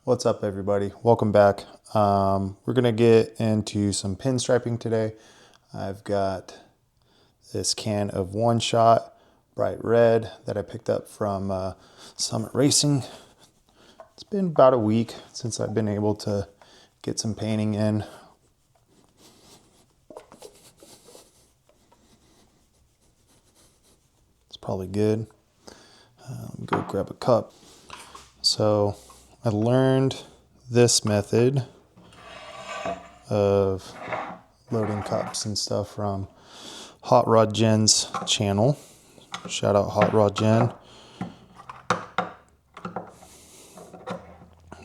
What's up, everybody? Welcome back. We're gonna get into some pinstriping today. I've got this can of One Shot bright red that I picked up from Summit Racing. It's been about a week since I've been able to get some painting in. It's probably good. Let me go grab a cup. So I learned this method of loading cups and stuff from Hot Rod Jen's channel. Shout out Hot Rod Jen.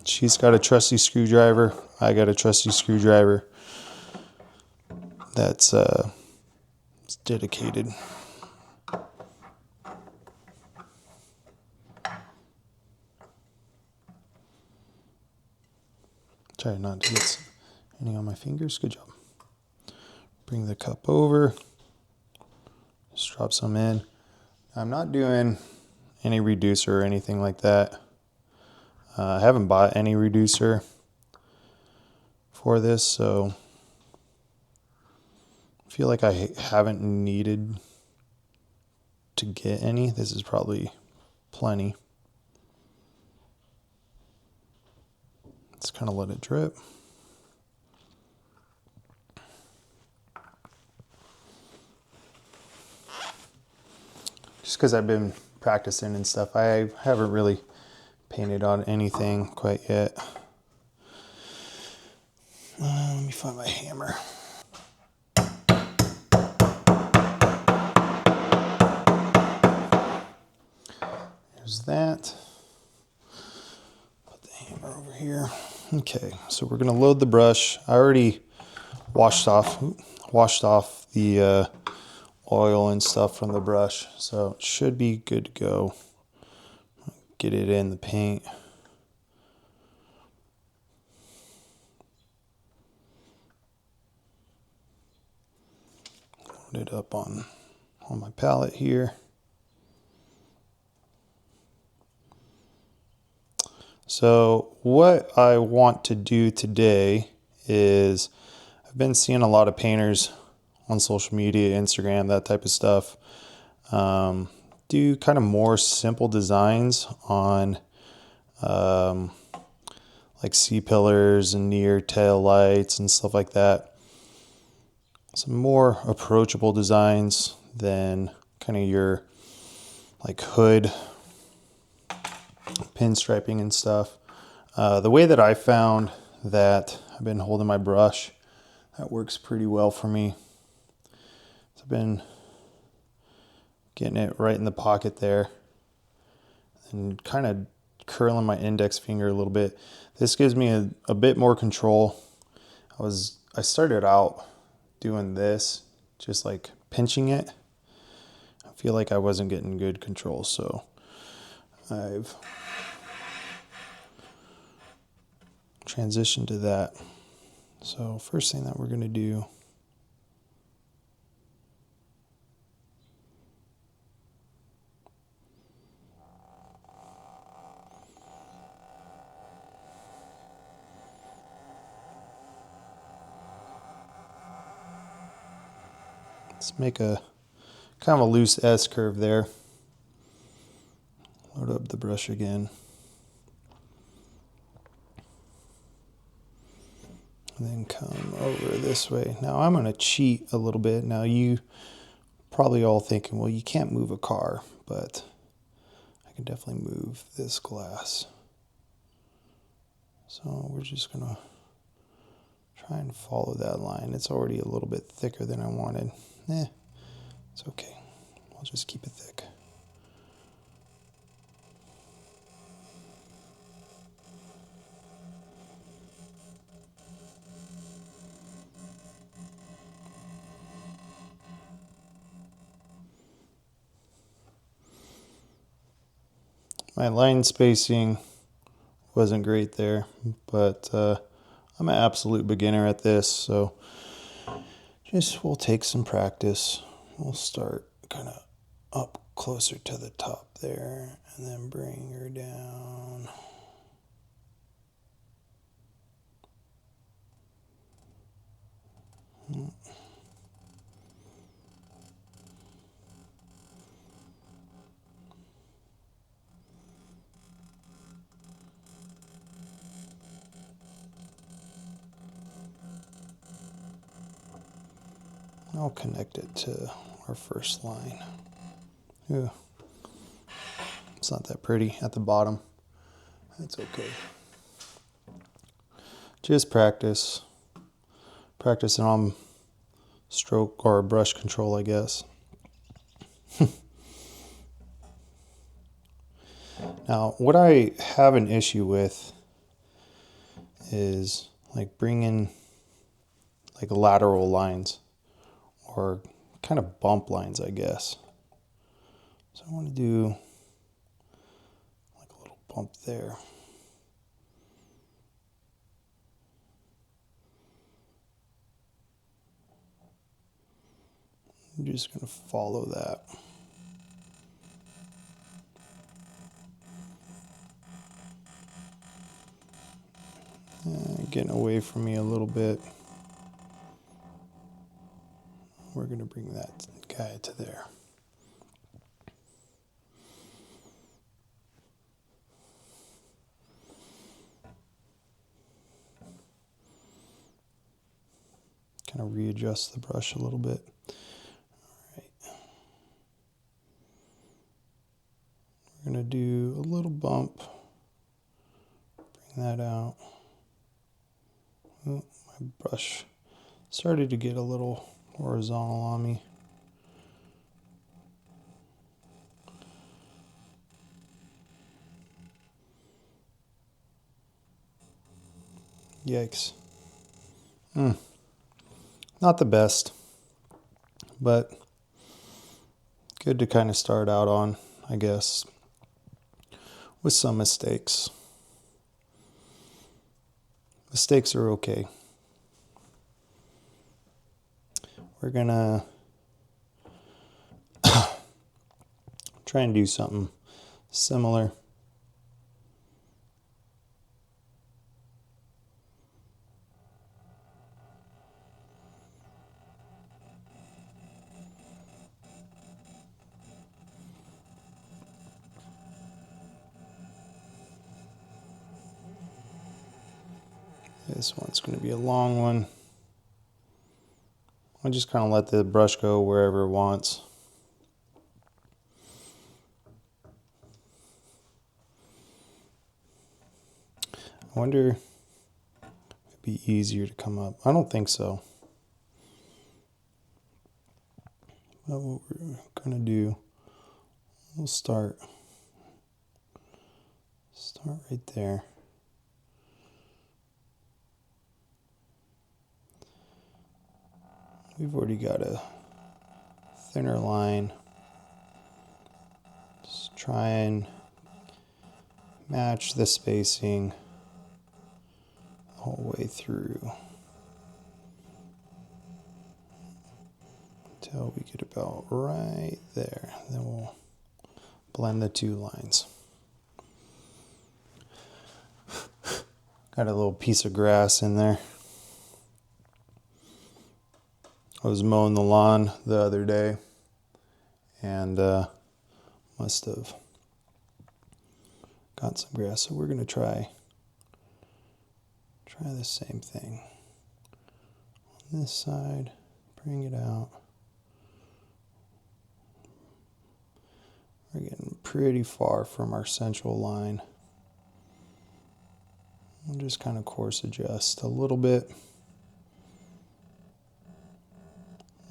She's got a trusty screwdriver. I got a trusty screwdriver that's it's dedicated. Try not to get any on my fingers. Good job. Bring the cup over. Just drop some in. I'm not doing any reducer or anything like that. I haven't bought any reducer for this, so I feel like I haven't needed to get any. This is probably plenty. Let's kind of let it drip. Just because I've been practicing and stuff, I haven't really painted on anything quite yet. Let me find my hammer. There's that. Put the hammer over here. Okay, so we're gonna load the brush. I already washed off the oil and stuff from the brush, so it should be good to go. Get it in the paint. Load it up on my palette here. So what I want to do today is, I've been seeing a lot of painters on social media, Instagram, that type of stuff, do kind of more simple designs on like C-pillars and near tail lights and stuff like that. Some more approachable designs than kind of your like hood pinstriping and stuff. The way that I found that I've been holding my brush, that works pretty well for me. So I've been getting it right in the pocket there and kind of curling my index finger a little bit. This gives me a bit more control. I started out doing this, just like pinching it. I feel like I wasn't getting good control, so I've transitioned to that. So first thing that we're going to do, let's make a kind of a loose S curve there. Load up the brush again. And then come over this way. Now I'm going to cheat a little bit. Now you probably all thinking, well, you can't move a car, but I can definitely move this glass. So we're just going to try and follow that line. It's already a little bit thicker than I wanted. It's okay. I'll just keep it thick. My line spacing wasn't great there, but I'm an absolute beginner at this, so we'll take some practice. We'll start kind of up closer to the top there and then bring her down. I'll connect it to our first line. Ew. It's not that pretty at the bottom. That's okay. Just practice. Practicing on stroke or brush control, I guess. Now, what I have an issue with is like bringing like lateral lines or kind of bump lines, I guess. So I want to do like a little bump there. I'm just going to follow that. Getting away from me a little bit. We're going to bring that guy to there. Kind of readjust the brush a little bit. All right. We're going to do a little bump. Bring that out. Oh, my brush started to get a little horizontal on me. Yikes. Not the best, but good to kind of start out on, I guess, with some mistakes. Mistakes are okay. We're gonna try and do something similar. This one's going to be a long one. I'll just kind of let the brush go wherever it wants. I wonder if it'd be easier to come up. I don't think so. But what we're going to do, we'll start right there. We've already got a thinner line. Just try and match the spacing the whole way through until we get about right there. Then we'll blend the two lines. Got a little piece of grass in there. I was mowing the lawn the other day and must have got some grass. So we're going to try the same thing. On this side, bring it out. We're getting pretty far from our central line. We'll just kind of course adjust a little bit.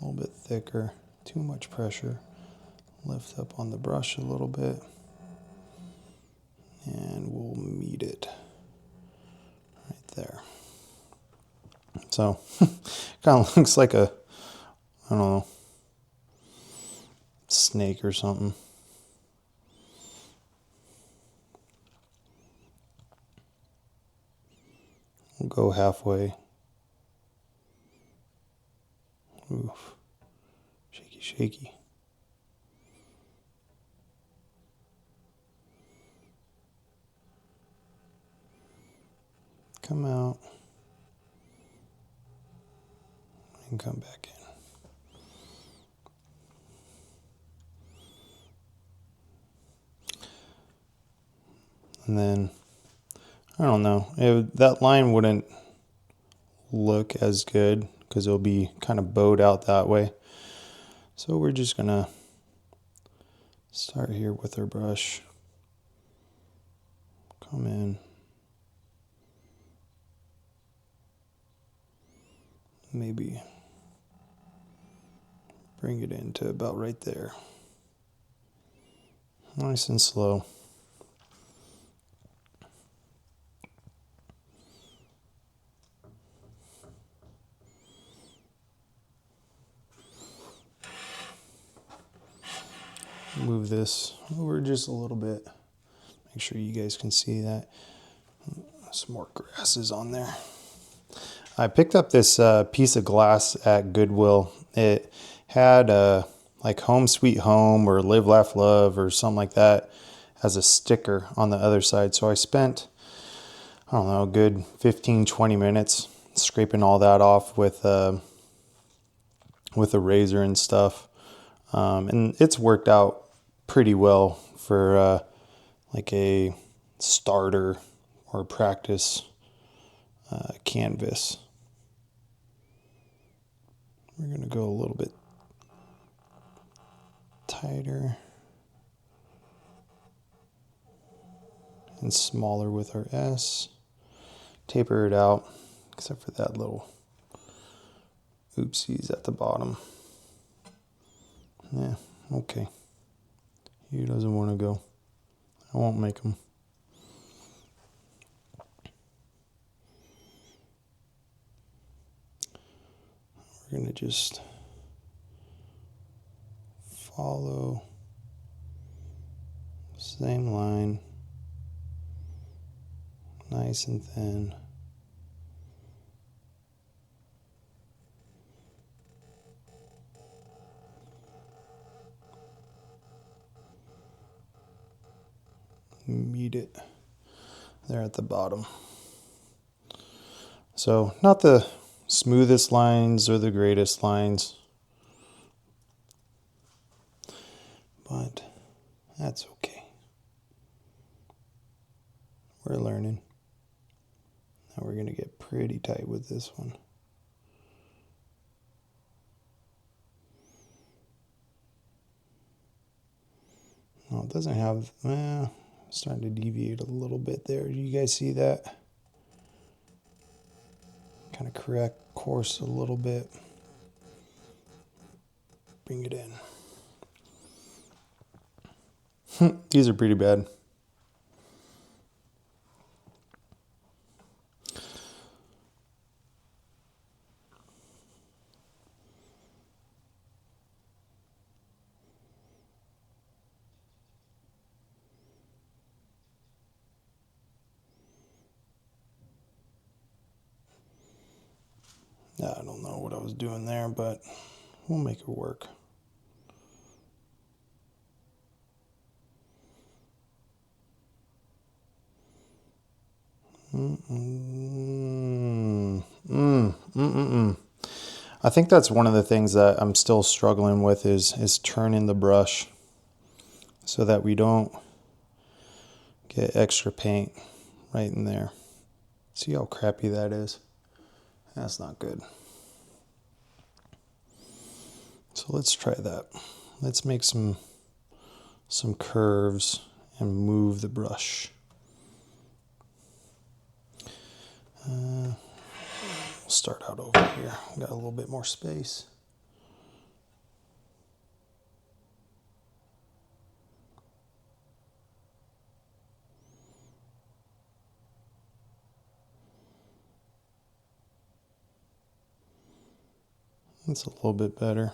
A little bit thicker, too much pressure. Lift up on the brush a little bit. And we'll meet it right there. So, kind of looks like a, I don't know, snake or something. We'll go halfway. Oof. Shaky, shaky. Come out. And come back in. And then, I don't know, that line wouldn't look as good because it'll be kind of bowed out that way. So we're just gonna start here with our brush. Come in. Maybe bring it into about right there. Nice and slow. Move this over just a little bit. Make sure you guys can see that. Some more grasses on there. I picked up this piece of glass at Goodwill. It had like Home Sweet Home or Live Laugh Love or something like that as a sticker on the other side. So I spent, I don't know, a good 15-20 minutes scraping all that off with a razor and stuff. And it's worked out pretty well for like a starter or practice canvas. We're going to go a little bit tighter and smaller with our S. Taper it out, except for that little oopsies at the bottom. Yeah, okay. He doesn't want to go. I won't make him. We're going to just follow the same line, nice and thin. Meet it there at the bottom. So not the smoothest lines or the greatest lines, but that's okay. We're learning. Now we're going to get pretty tight with this one. No, it doesn't have, starting to deviate a little bit there. Do you guys see that? Kind of correct course a little bit. Bring it in. These are pretty bad. I don't know what I was doing there, but we'll make it work. I think that's one of the things that I'm still struggling with is turning the brush so that we don't get extra paint right in there. See how crappy that is? That's not good. So let's try that. Let's make some curves and move the brush. We'll start out over here. Got a little bit more space. That's a little bit better.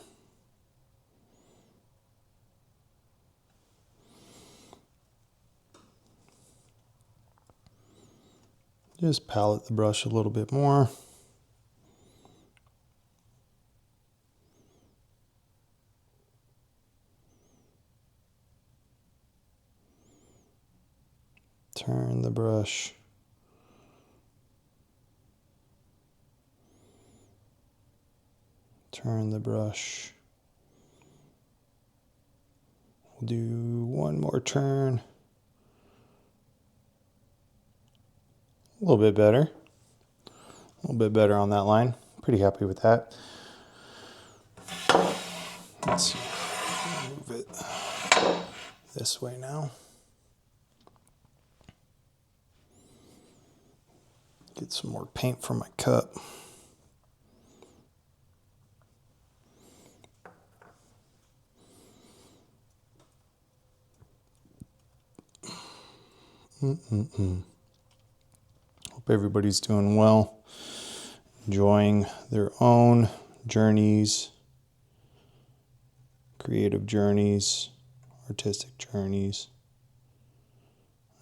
Just palette the brush a little bit more. Turn the brush. Turn the brush. We'll do one more turn. A little bit better. A little bit better on that line. pretty happy with that. Let's see, move it this way now. Get some more paint from my cup. Hope everybody's doing well, enjoying their own journeys, creative journeys, artistic journeys.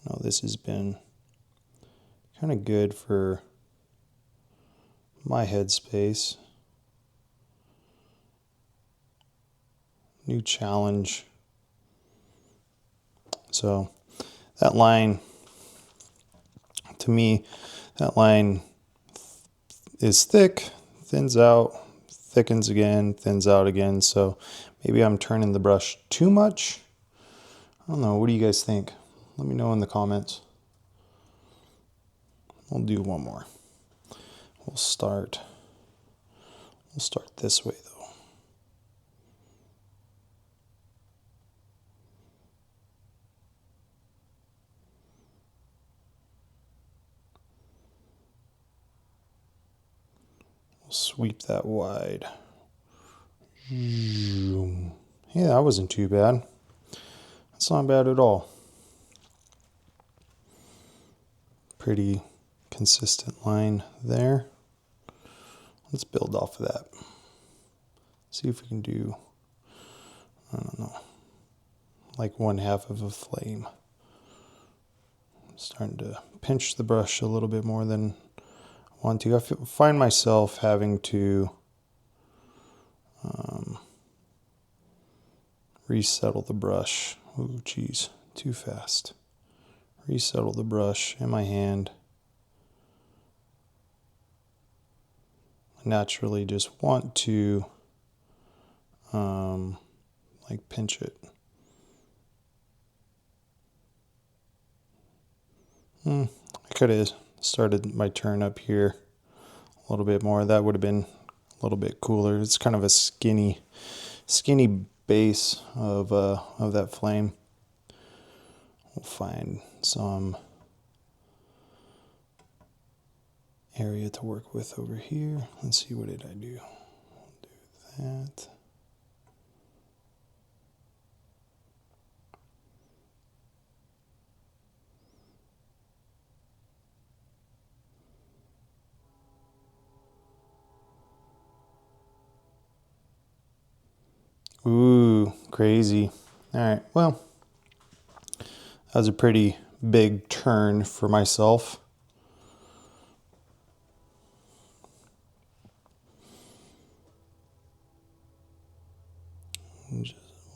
I know this has been kind of good for my headspace. New challenge. So that line, to me, that line is thick, thins out, thickens again, thins out again. So maybe I'm turning the brush too much. I don't know. What do you guys think? Let me know in the comments. We'll do one more. We'll start this way though. We'll sweep that wide. Yeah, that wasn't too bad. That's not bad at all. Pretty consistent line there. Let's build off of that. See if we can do, I don't know, like 1/2 of a flame. I'm starting to pinch the brush a little bit more than I want to. I find myself having to resettle the brush. Ooh, geez, too fast. Resettle the brush in my hand. I naturally just want to like pinch it. I could have started my turn up here a little bit more. That would have been a little bit cooler. It's kind of a skinny base of that flame. We'll find some area to work with over here. Let's see, what did I do? I'll do that. Ooh, crazy. All right, well, that was a pretty big turn for myself.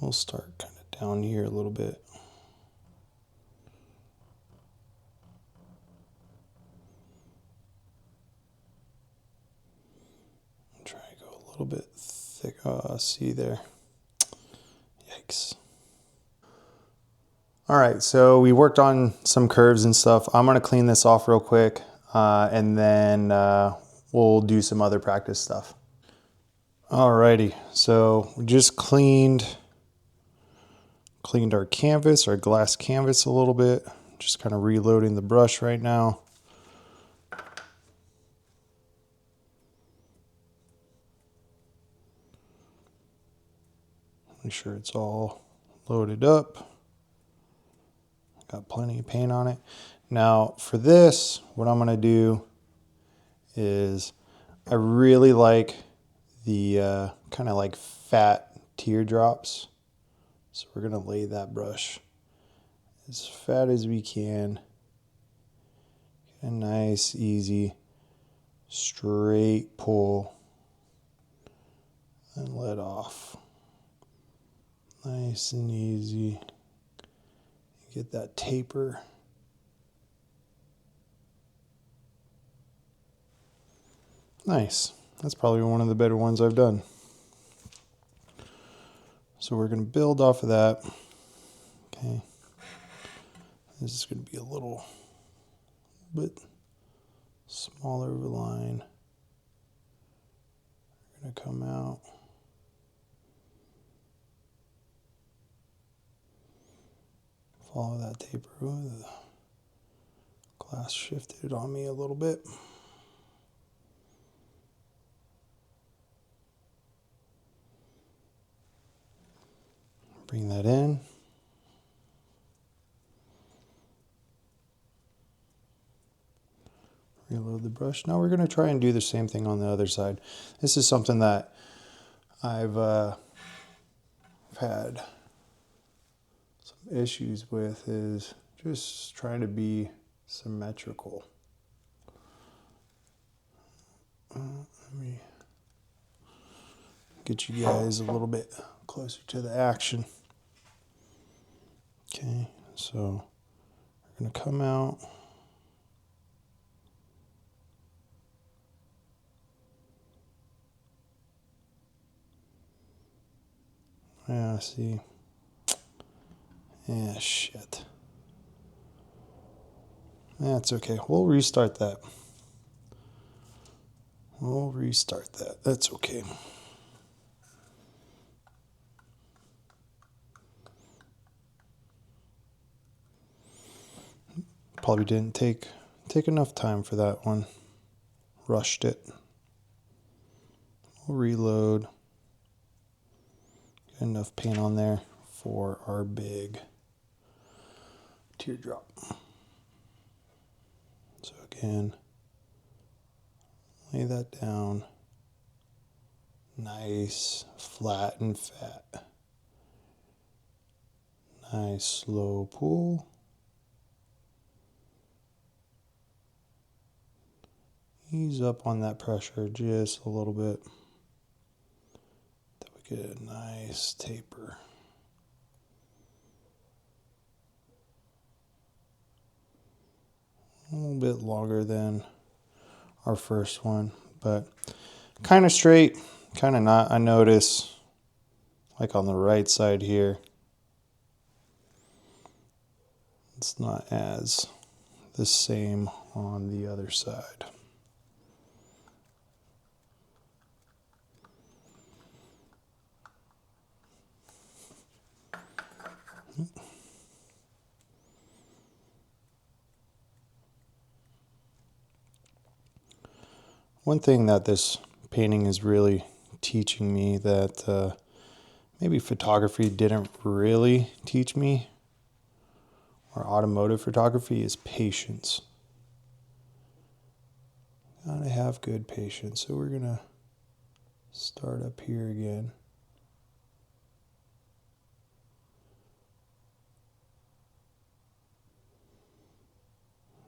We'll start kind of down here a little bit. Try to go a little bit thick. See there. Yikes. All right, so we worked on some curves and stuff. I'm gonna clean this off real quick, and then we'll do some other practice stuff. Alrighty, so we just cleaned our canvas, our glass canvas a little bit. Just kind of reloading the brush right now. Make sure it's all loaded up. Got plenty of paint on it. Now for this, what I'm gonna do is I really like the kind of like fat teardrops. So we're gonna lay that brush as fat as we can. Get a nice, easy, straight pull and let off. Nice and easy. Get that taper. Nice. That's probably one of the better ones I've done. So we're going to build off of that. Okay. This is going to be a little bit smaller of a line. going to come out. Follow that taper. Ooh, the glass shifted on me a little bit. Bring that in. Reload the brush. Now we're going to try and do the same thing on the other side. This is something that I've had some issues with, is just trying to be symmetrical. Let me get you guys a little bit closer to the action. Okay, so we're going to come out. Yeah, see. Yeah, shit. That's okay. We'll restart that. We'll restart that. That's okay. Probably didn't take enough time for that one. Rushed it. We'll reload. Get enough paint on there for our big teardrop. So again, lay that down. Nice, flat and fat. Nice slow pull. Ease up on that pressure just a little bit. That we get a nice taper. A little bit longer than our first one, but kind of straight, kind of not. I notice, like on the right side here, it's not as the same on the other side. One thing that this painting is really teaching me that maybe photography didn't really teach me, or automotive photography, is patience. Gotta have good patience. So we're gonna start up here again.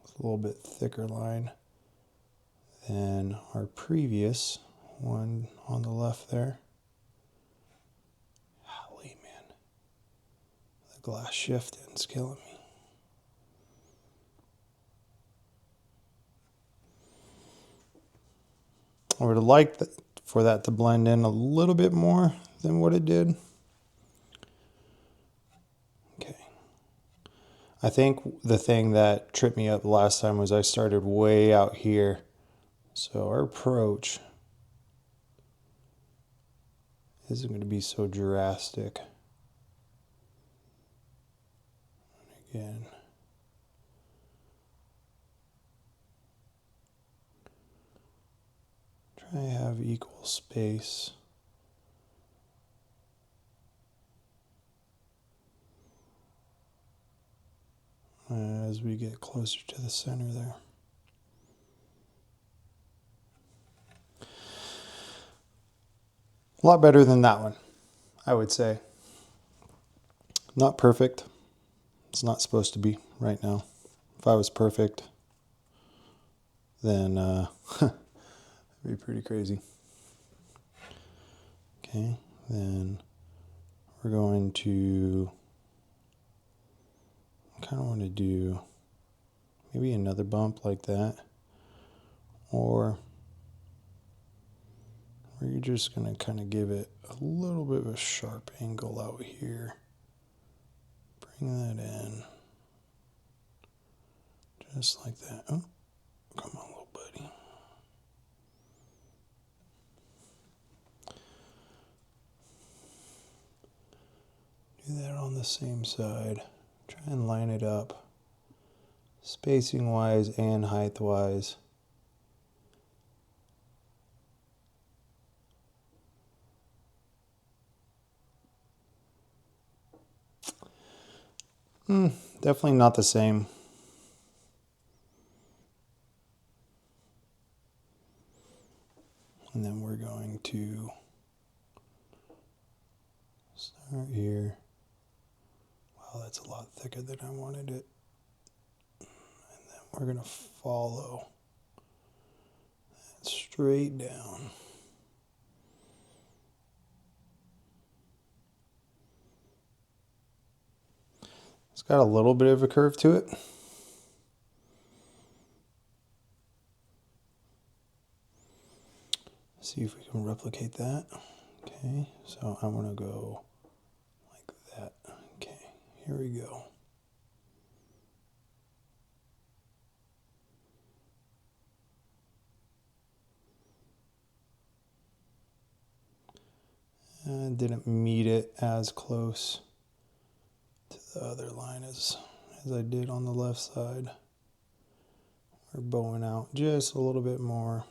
It's a little bit thicker line than our previous one on the left there. Golly, man. The glass shifting's killing me. I would have liked for that to blend in a little bit more than what it did. Okay. I think the thing that tripped me up last time was I started way out here. So our approach isn't going to be so drastic. And again, try to have equal space. As we get closer to the center there. A lot better than that one, I would say. Not perfect. It's not supposed to be right now. If I was perfect, then it'd be pretty crazy. Okay, then we're going to kind of want to do maybe another bump like that, or we're just going to kind of give it a little bit of a sharp angle out here. Bring that in. Just like that. Oh, come on, little buddy. the same side. Try and line it up, spacing wise and height wise. Definitely not the same. And then we're going to start here. Wow, that's a lot thicker than I wanted it. And then we're going to follow that straight down. It's got a little bit of a curve to it. See if we can replicate that. Okay, so I want to go like that. Okay, here we go. And didn't meet it as close to the other line as I did on the left side. We're bowing out just a little bit more.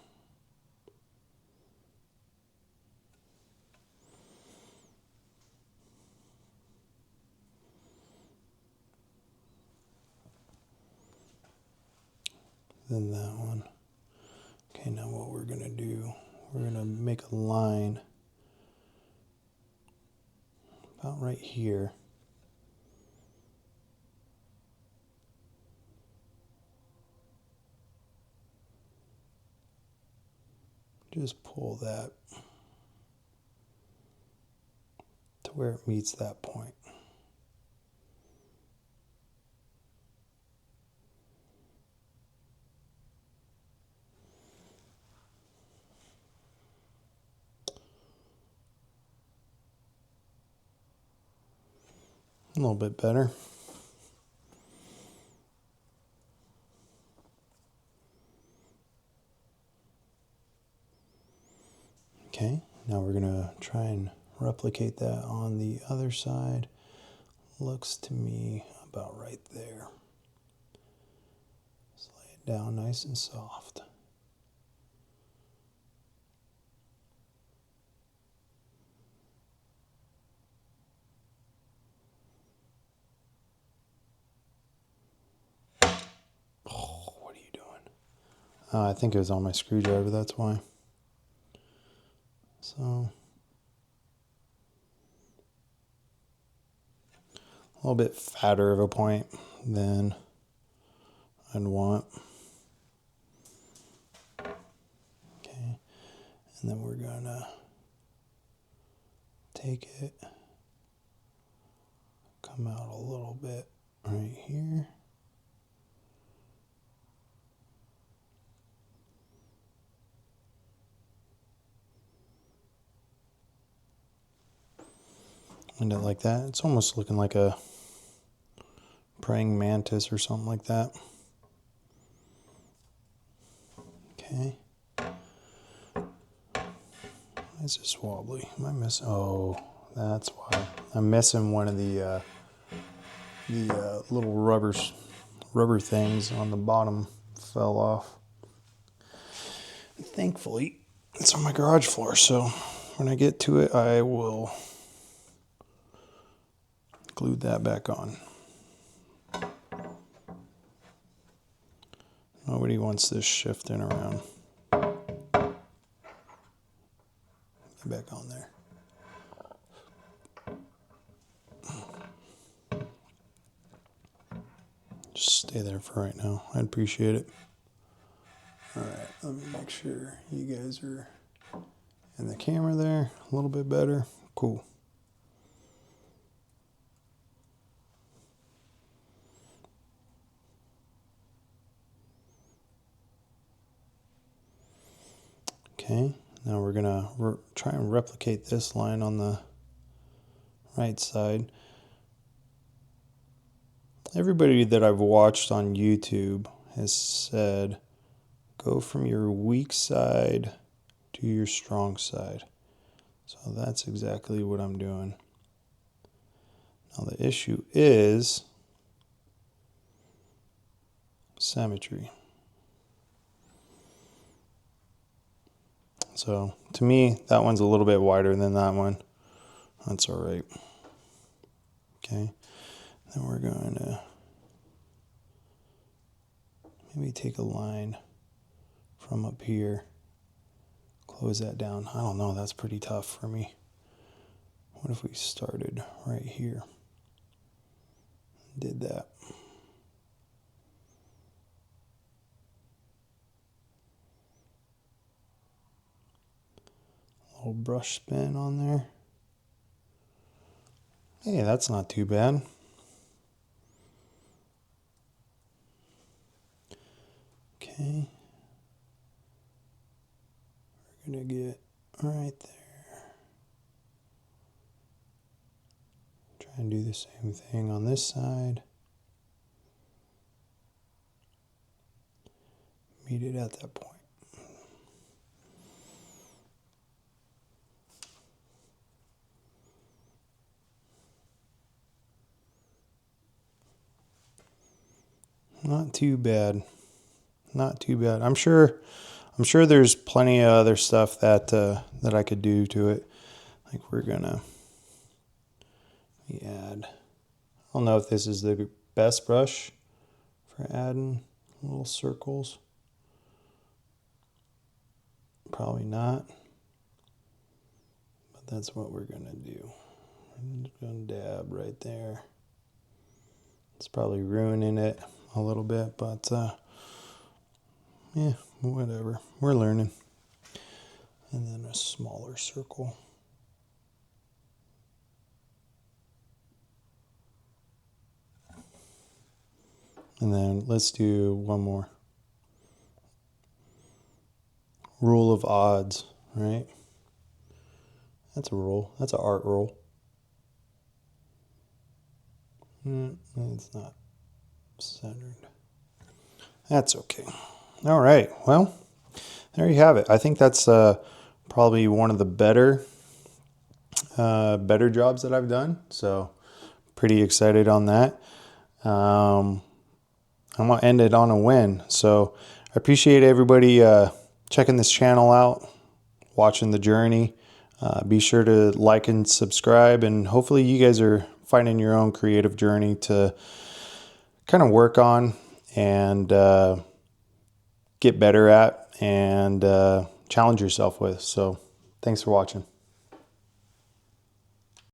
Than that one. Okay, now what we're going to do, we're going to make a line about right here. Just pull that to where it meets that point. A little bit better. Okay, now we're going to try and replicate that on the other side. Looks to me about right there. Just lay it down nice and soft. Oh, what are you doing? I think it was on my screwdriver, that's why. So, a little bit fatter of a point than I'd want. Okay, and then we're gonna take it, come out a little bit right here. End it like that. It's almost looking like a praying mantis or something like that. Okay. Why is this wobbly? Am I missing? Oh, that's why. I'm missing one of the little rubber things on the bottom fell off. And thankfully, it's on my garage floor, so when I get to it, I will glue that back on. Nobody wants this shifting around. Get back on there. Just stay there for right now. I'd appreciate it. Alright, let me make sure you guys are in the camera there. A little bit better. Cool. Okay, now we're gonna try and replicate this line on the right side. Everybody that I've watched on YouTube has said, go from your weak side to your strong side. So that's exactly what I'm doing. Now the issue is symmetry. So to me, that one's a little bit wider than that one. That's all right. Okay. Then we're going to maybe take a line from up here, close that down. I don't know, that's pretty tough for me. What if we started right here? Did that. Little brush spin on there. Hey, that's not too bad. Okay. We're gonna get right there. Try and do the same thing on this side. Meet it at that point. Not too bad. Not too bad. I'm sure there's plenty of other stuff that that I could do to it. Like we're gonna add. I don't know if this is the best brush for adding little circles. Probably not. But that's what we're gonna do. I'm just gonna dab right there. It's probably ruining it a little bit, but yeah, whatever. We're learning. And then a smaller circle. And then let's do one more. Rule of odds, right? That's a rule. That's an art rule. It's not centered. That's okay. All right. Well, there you have it. I think that's probably one of the better jobs that I've done. So pretty excited on that. I'm going to end it on a win. So I appreciate everybody checking this channel out, watching the journey. Be sure to like and subscribe, and hopefully you guys are finding your own creative journey to kind of work on and get better at and challenge yourself with. So thanks for watching.